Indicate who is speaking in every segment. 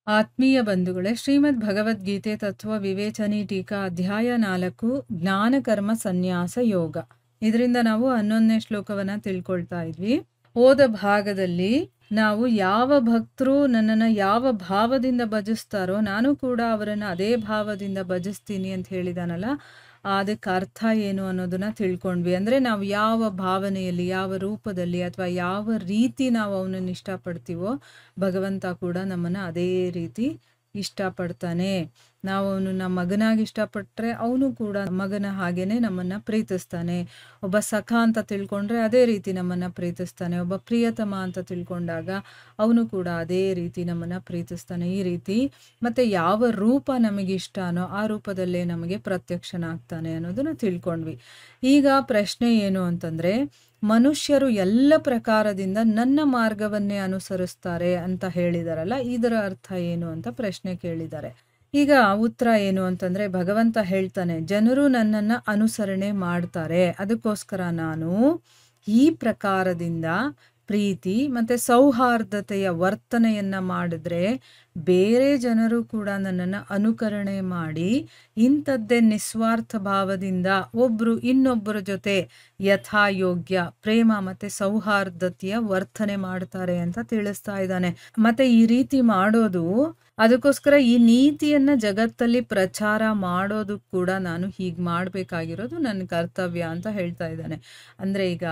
Speaker 1: ಆತ್ಮೀಯ ಬಂಧುಗಳೇ, ಶ್ರೀಮದ್ ಭಗವದ್ಗೀತೆ ತತ್ವ ವಿವೇಚನಿ ಟೀಕಾ ಅಧ್ಯಾಯ 4 ಜ್ಞಾನ ಕರ್ಮ ಸನ್ಯಾಸ ಯೋಗ. ಇದರಿಂದ ನಾವು 11ನೇ ಶ್ಲೋಕವನ್ನ ತಿಳ್ಕೊಳ್ತಾ ಇದ್ವಿ. ಹೋದ ಭಾಗದಲ್ಲಿ ನಾವು ಯಾವ ಭಕ್ತರು ನನ್ನನ್ನು ಯಾವ ಭಾವದಿಂದ ಭಜಿಸ್ತಾರೋ ನಾನು ಕೂಡ ಅವರನ್ನು ಅದೇ ಭಾವದಿಂದ ಭಜಿಸ್ತೀನಿ ಅಂತ ಹೇಳಿದಾನಲ್ಲ, ಅದಕ್ಕೆ ಅರ್ಥ ಏನು ಅನ್ನೋದನ್ನ ತಿಳ್ಕೊಂಡ್ವಿ. ಅಂದರೆ ನಾವು ಯಾವ ಭಾವನೆಯಲ್ಲಿ, ಯಾವ ರೂಪದಲ್ಲಿ ಅಥವಾ ಯಾವ ರೀತಿ ನಾವು ಅವನನ್ನು ಇಷ್ಟಪಡ್ತೀವೋ ಭಗವಂತ ಕೂಡ ನಮ್ಮನ್ನು ಅದೇ ರೀತಿ ಇಷ್ಟಪಡ್ತಾನೆ. ನಾವು ಅವನನ್ನ ಮಗನಾಗಿ ಇಷ್ಟಪಟ್ಟರೆ ಅವನು ಕೂಡ ಮಗನ ಹಾಗೇನೆ ನಮ್ಮನ್ನು ಪ್ರೀತಿಸ್ತಾನೆ. ಒಬ್ಬ ಸಖ ಅಂತ ತಿಳ್ಕೊಂಡ್ರೆ ಅದೇ ರೀತಿ ನಮ್ಮನ್ನು ಪ್ರೀತಿಸ್ತಾನೆ. ಒಬ್ಬ ಪ್ರಿಯತಮ ಅಂತ ತಿಳ್ಕೊಂಡಾಗ ಅವನು ಕೂಡ ಅದೇ ರೀತಿ ನಮ್ಮನ್ನು ಪ್ರೀತಿಸ್ತಾನೆ. ಈ ರೀತಿ ಮತ್ತು ಯಾವ ರೂಪ ನಮಗೆ ಇಷ್ಟನೋ ಆ ರೂಪದಲ್ಲೇ ನಮಗೆ ಪ್ರತ್ಯಕ್ಷನಾಗ್ತಾನೆ ಅನ್ನೋದನ್ನು ತಿಳ್ಕೊಂಡ್ವಿ. ಈಗ ಪ್ರಶ್ನೆ ಏನು ಅಂತಂದರೆ, ಮನುಷ್ಯರು ಎಲ್ಲ ಪ್ರಕಾರದಿಂದ ನನ್ನ ಮಾರ್ಗವನ್ನೇ ಅನುಸರಿಸ್ತಾರೆ ಅಂತ ಹೇಳಿದಾರಲ್ಲ, ಇದರ ಅರ್ಥ ಏನು ಅಂತ ಪ್ರಶ್ನೆ ಕೇಳಿದ್ದಾರೆ. ಈಗ ಉತ್ತರ ಏನು ಅಂತಂದರೆ, ಭಗವಂತ ಹೇಳ್ತಾನೆ, ಜನರು ನನ್ನನ್ನು ಅನುಸರಣೆ ಮಾಡ್ತಾರೆ, ಅದಕ್ಕೋಸ್ಕರ ನಾನು ಈ ಪ್ರಕಾರದಿಂದ ಪ್ರೀತಿ ಮತ್ತು ಸೌಹಾರ್ದತೆಯ ವರ್ತನೆಯನ್ನು ಮಾಡಿದ್ರೆ ಬೇರೆ ಜನರು ಕೂಡ ನನ್ನನ್ನು ಅನುಕರಣೆ ಮಾಡಿ ಇಂಥದ್ದೇ ನಿಸ್ವಾರ್ಥ ಭಾವದಿಂದ ಒಬ್ಬರು ಇನ್ನೊಬ್ಬರ ಜೊತೆ ಯಥಾಯೋಗ್ಯ ಪ್ರೇಮ ಮತ್ತು ಸೌಹಾರ್ದತೆಯ ವರ್ತನೆ ಮಾಡ್ತಾರೆ ಅಂತ ತಿಳಿಸ್ತಾ ಇದ್ದಾನೆ. ಮತ್ತು ಈ ರೀತಿ ಮಾಡೋದು, ಅದಕ್ಕೋಸ್ಕರ ಈ ನೀತಿಯನ್ನು ಜಗತ್ತಲ್ಲಿ ಪ್ರಚಾರ ಮಾಡೋದು ಕೂಡ ನಾನು ಹೀಗೆ ಮಾಡಬೇಕಾಗಿರೋದು ನನ್ನ ಕರ್ತವ್ಯ ಅಂತ ಹೇಳ್ತಾ ಇದ್ದಾನೆ. ಅಂದರೆ ಈಗ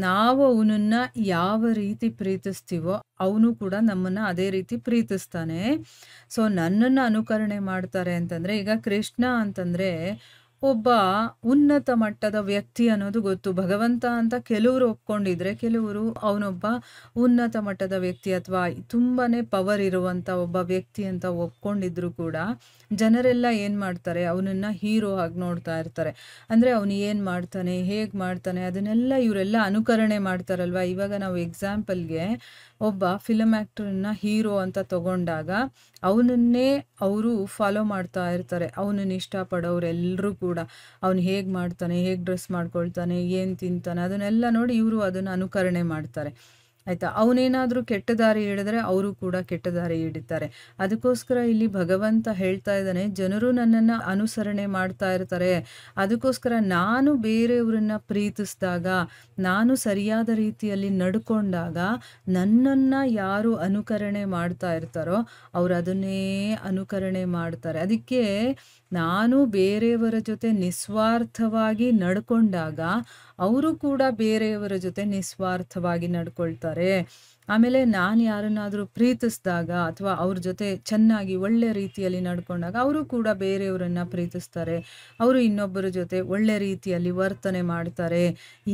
Speaker 1: ನಾವು ಅವನನ್ನು ಯಾವ ರೀತಿ ಪ್ರೀತಿಸ್ತೀವೋ ಅವನು ಕೂಡ ನಮ್ಮನ್ನು ಅದೇ ರೀತಿ ಪ್ರೀತಿಸ್ತಾನೆ. ಸೊ ನನ್ನನ್ನು ಅನುಕರಣೆ ಮಾಡ್ತಾರೆ ಅಂತಂದರೆ, ಈಗ ಕೃಷ್ಣ ಅಂತಂದರೆ ಒಬ್ಬ ಉನ್ನತ ಮಟ್ಟದ ವ್ಯಕ್ತಿ ಅನ್ನೋದು ಗೊತ್ತು. ಭಗವಂತ ಅಂತ ಕೆಲವರು ಒಪ್ಕೊಂಡಿದ್ರೆ, ಕೆಲವರು ಅವನೊಬ್ಬ ಉನ್ನತ ಮಟ್ಟದ ವ್ಯಕ್ತಿ ಅಥವಾ ತುಂಬಾ ಪವರ್ ಇರುವಂಥ ಒಬ್ಬ ವ್ಯಕ್ತಿ ಅಂತ ಒಪ್ಕೊಂಡಿದ್ರು ಕೂಡ ಜನರೆಲ್ಲ ಏನು ಮಾಡ್ತಾರೆ, ಅವನನ್ನು ಹೀರೋ ಆಗಿ ನೋಡ್ತಾ ಇರ್ತಾರೆ. ಅಂದರೆ ಅವನು ಏನು ಮಾಡ್ತಾನೆ, ಹೇಗೆ ಮಾಡ್ತಾನೆ, ಅದನ್ನೆಲ್ಲ ಇವರೆಲ್ಲ ಅನುಕರಣೆ ಮಾಡ್ತಾರಲ್ವ. ಇವಾಗ ನಾವು ಎಕ್ಸಾಂಪಲ್ಗೆ ಒಬ್ಬ ಫಿಲಮ್ ಆ್ಯಕ್ಟ್ರನ್ನ ಹೀರೋ ಅಂತ ತಗೊಂಡಾಗ ಅವನನ್ನೇ ಅವರು ಫಾಲೋ ಮಾಡ್ತಾ ಇರ್ತಾರೆ. ಅವನನ್ನು ಇಷ್ಟಪಡೋರೆಲ್ಲರೂ ಕೂಡ ಅವನು ಹೇಗೆ ಮಾಡ್ತಾನೆ, ಹೇಗೆ ಡ್ರೆಸ್ ಮಾಡ್ಕೊಳ್ತಾನೆ, ಏನು ತಿಂತಾನೆ, ಅದನ್ನೆಲ್ಲ ನೋಡಿ ಇವರು ಅದನ್ನು ಅನುಕರಣೆ ಮಾಡ್ತಾರೆ. ಆಯಿತಾ. ಅವನೇನಾದರೂ ಕೆಟ್ಟ ದಾರಿ ಹಿಡಿದ್ರೆ ಅವರು ಕೂಡ ಕೆಟ್ಟ ದಾರಿ ಹಿಡಿತಾರೆ. ಅದಕ್ಕೋಸ್ಕರ ಇಲ್ಲಿ ಭಗವಂತ ಹೇಳ್ತಾ ಇದ್ದಾನೆ, ಜನರು ನನ್ನನ್ನು ಅನುಸರಣೆ ಮಾಡ್ತಾ ಇರ್ತಾರೆ, ಅದಕ್ಕೋಸ್ಕರ ನಾನು ಬೇರೆಯವರನ್ನು ಪ್ರೀತಿಸಿದಾಗ, ನಾನು ಸರಿಯಾದ ರೀತಿಯಲ್ಲಿ ನಡ್ಕೊಂಡಾಗ ನನ್ನನ್ನು ಯಾರು ಅನುಕರಣೆ ಮಾಡ್ತಾ ಇರ್ತಾರೋ ಅವರು ಅದನ್ನೇ ಅನುಕರಣೆ ಮಾಡ್ತಾರೆ. ಅದಕ್ಕೆ ನಾನು ಬೇರೆಯವರ ಜೊತೆ ನಿಸ್ವಾರ್ಥವಾಗಿ ನಡ್ಕೊಂಡಾಗ ಅವರು ಕೂಡ ಬೇರೆಯವರ ಜೊತೆ ನಿಸ್ವಾರ್ಥವಾಗಿ ನಡ್ಕೊಳ್ತಾರೆ. ಆಮೇಲೆ ನಾನು ಯಾರನ್ನಾದರೂ ಪ್ರೀತಿಸಿದಾಗ ಅಥವಾ ಅವ್ರ ಜೊತೆ ಚೆನ್ನಾಗಿ ಒಳ್ಳೆ ರೀತಿಯಲ್ಲಿ ನಡ್ಕೊಂಡಾಗ ಅವರು ಕೂಡ ಬೇರೆಯವರನ್ನು ಪ್ರೀತಿಸ್ತಾರೆ, ಅವರು ಇನ್ನೊಬ್ಬರ ಜೊತೆ ಒಳ್ಳೆ ರೀತಿಯಲ್ಲಿ ವರ್ತನೆ ಮಾಡ್ತಾರೆ.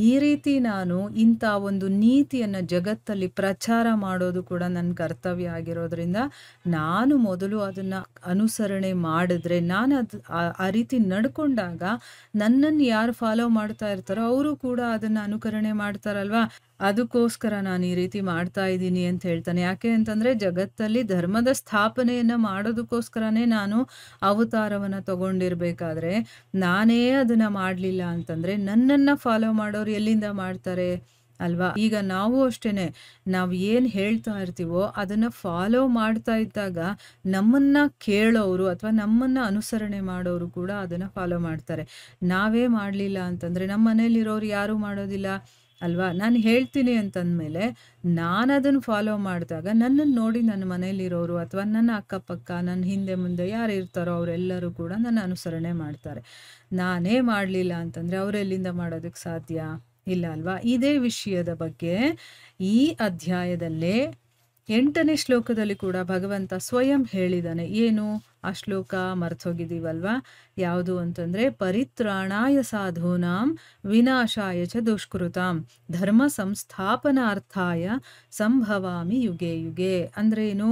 Speaker 1: ಈ ರೀತಿ ನಾನು ಇಂಥ ಒಂದು ನೀತಿಯನ್ನು ಜಗತ್ತಲ್ಲಿ ಪ್ರಚಾರ ಮಾಡೋದು ಕೂಡ ನನ್ನ ಕರ್ತವ್ಯ ಆಗಿರೋದ್ರಿಂದ ನಾನು ಮೊದಲು ಅದನ್ನು ಅನುಸರಣೆ ಮಾಡಿದ್ರೆ, ನಾನು ಆ ರೀತಿ ನಡ್ಕೊಂಡಾಗ ನನ್ನನ್ನು ಯಾರು ಫಾಲೋ ಮಾಡ್ತಾ ಇರ್ತಾರೋ ಅವರು ಕೂಡ ಅದನ್ನು ಅನುಕರಣೆ ಮಾಡ್ತಾರಲ್ವಾ. ಅದಕ್ಕೋಸ್ಕರ ನಾನು ಈ ರೀತಿ ಮಾಡ್ತಾ ಇದ್ದೀನಿ ಅಂತ ಹೇಳ್ತಾನೆ. ಯಾಕೆ ಅಂತಂದರೆ, ಜಗತ್ತಲ್ಲಿ ಧರ್ಮದ ಸ್ಥಾಪನೆಯನ್ನು ಮಾಡೋದಕ್ಕೋಸ್ಕರನೇ ನಾನು ಅವತಾರವನ್ನು ತಗೊಂಡಿರಬೇಕಾದ್ರೆ ನಾನೇ ಅದನ್ನು ಮಾಡಲಿಲ್ಲ ಅಂತಂದರೆ ನನ್ನನ್ನು ಫಾಲೋ ಮಾಡೋರು ಎಲ್ಲಿಂದ ಮಾಡ್ತಾರೆ ಅಲ್ವಾ. ಈಗ ನಾವು ಅಷ್ಟೇ, ನಾವು ಏನು ಹೇಳ್ತಾ ಇರ್ತೀವೋ ಅದನ್ನು ಫಾಲೋ ಮಾಡ್ತಾ ಇದ್ದಾಗ ನಮ್ಮನ್ನು ಕೇಳೋರು ಅಥವಾ ನಮ್ಮನ್ನು ಅನುಸರಣೆ ಮಾಡೋರು ಕೂಡ ಅದನ್ನು ಫಾಲೋ ಮಾಡ್ತಾರೆ. ನಾವೇ ಮಾಡಲಿಲ್ಲ ಅಂತಂದರೆ ನಮ್ಮ ಮನೇಲಿರೋರು ಯಾರೂ ಮಾಡೋದಿಲ್ಲ ಅಲ್ವಾ. ನಾನು ಹೇಳ್ತೀನಿ ಅಂತಂದಮೇಲೆ ನಾನು ಅದನ್ನು ಫಾಲೋ ಮಾಡಿದಾಗ ನನ್ನನ್ನು ನೋಡಿ ನನ್ನ ಮನೇಲಿರೋರು ಅಥವಾ ನನ್ನ ಅಕ್ಕಪಕ್ಕ ನನ್ನ ಹಿಂದೆ ಮುಂದೆ ಯಾರು ಇರ್ತಾರೋ ಅವರೆಲ್ಲರೂ ಕೂಡ ನನ್ನ ಅನುಸರಣೆ ಮಾಡ್ತಾರೆ. ನಾನೇ ಮಾಡಲಿಲ್ಲ ಅಂತಂದರೆ ಅವರೆಲ್ಲಿಂದ ಮಾಡೋದಕ್ಕೆ ಸಾಧ್ಯ ಇಲ್ಲ ಅಲ್ವಾ. ಇದೇ ವಿಷಯದ ಬಗ್ಗೆ ಈ ಅಧ್ಯಾಯದಲ್ಲೇ 8ನೇ ಶ್ಲೋಕದಲ್ಲಿ ಕೂಡ ಭಗವಂತ ಸ್ವಯಂ ಹೇಳಿದ್ದಾನೆ. ಏನು ಆ ಶ್ಲೋಕ ಮರ್ತೋಗಿದ್ದೀವಲ್ವಾ, ಯಾವುದು ಅಂತಂದರೆ, ಪರಿತ್ರಾಣಾಯ ಸಾಧೂನಾಂ ವಿನಾಶಾಯ ಚ ದುಷ್ಕೃತಾಂ ಧರ್ಮ ಸಂಸ್ಥಾಪನಾರ್ಥಾಯ ಸಂಭವಾಮಿ ಯುಗೆ ಯುಗೆ. ಅಂದ್ರೇನು,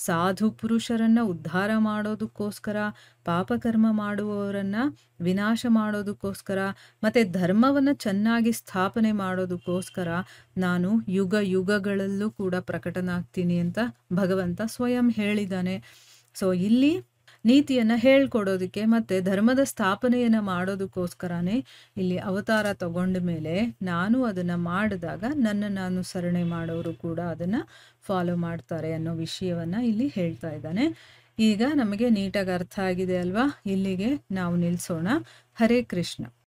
Speaker 1: ಸಾಧು ಪುರುಷರನ್ನು ಉದ್ಧಾರ ಮಾಡೋದಕ್ಕೋಸ್ಕರ, ಪಾಪಕರ್ಮ ಮಾಡುವವರನ್ನು ವಿನಾಶ ಮಾಡೋದಕ್ಕೋಸ್ಕರ ಮತ್ತು ಧರ್ಮವನ್ನು ಚೆನ್ನಾಗಿ ಸ್ಥಾಪನೆ ಮಾಡೋದಕ್ಕೋಸ್ಕರ ನಾನು ಯುಗ ಯುಗಗಳಲ್ಲೂ ಕೂಡ ಪ್ರಕಟನಾಗ್ತೀನಿ ಅಂತ ಭಗವಂತ ಸ್ವಯಂ ಹೇಳಿದ್ದಾನೆ. ಸೊ ಇಲ್ಲಿ ನೀತಿಯನ್ನು ಹೇಳ್ಕೊಡೋದಕ್ಕೆ ಮತ್ತು ಧರ್ಮದ ಸ್ಥಾಪನೆಯನ್ನು ಮಾಡೋದಕ್ಕೋಸ್ಕರನೇ ಇಲ್ಲಿ ಅವತಾರ ತಗೊಂಡ ಮೇಲೆ ನಾನು ಅದನ್ನು ಮಾಡಿದಾಗ ನನ್ನನ್ನು ಅನುಸರಣೆ ಮಾಡೋರು ಕೂಡ ಅದನ್ನು ಫಾಲೋ ಮಾಡ್ತಾರೆ ಅನ್ನೋ ವಿಷಯವನ್ನು ಇಲ್ಲಿ ಹೇಳ್ತಾ ಇದ್ದಾನೆ. ಈಗ ನಮಗೆ ನೀಟಾಗಿ ಅರ್ಥ ಆಗಿದೆ ಅಲ್ವಾ? ಇಲ್ಲಿಗೆ ನಾವು ನಿಲ್ಲಿಸೋಣ. ಹರೇ ಕೃಷ್ಣ.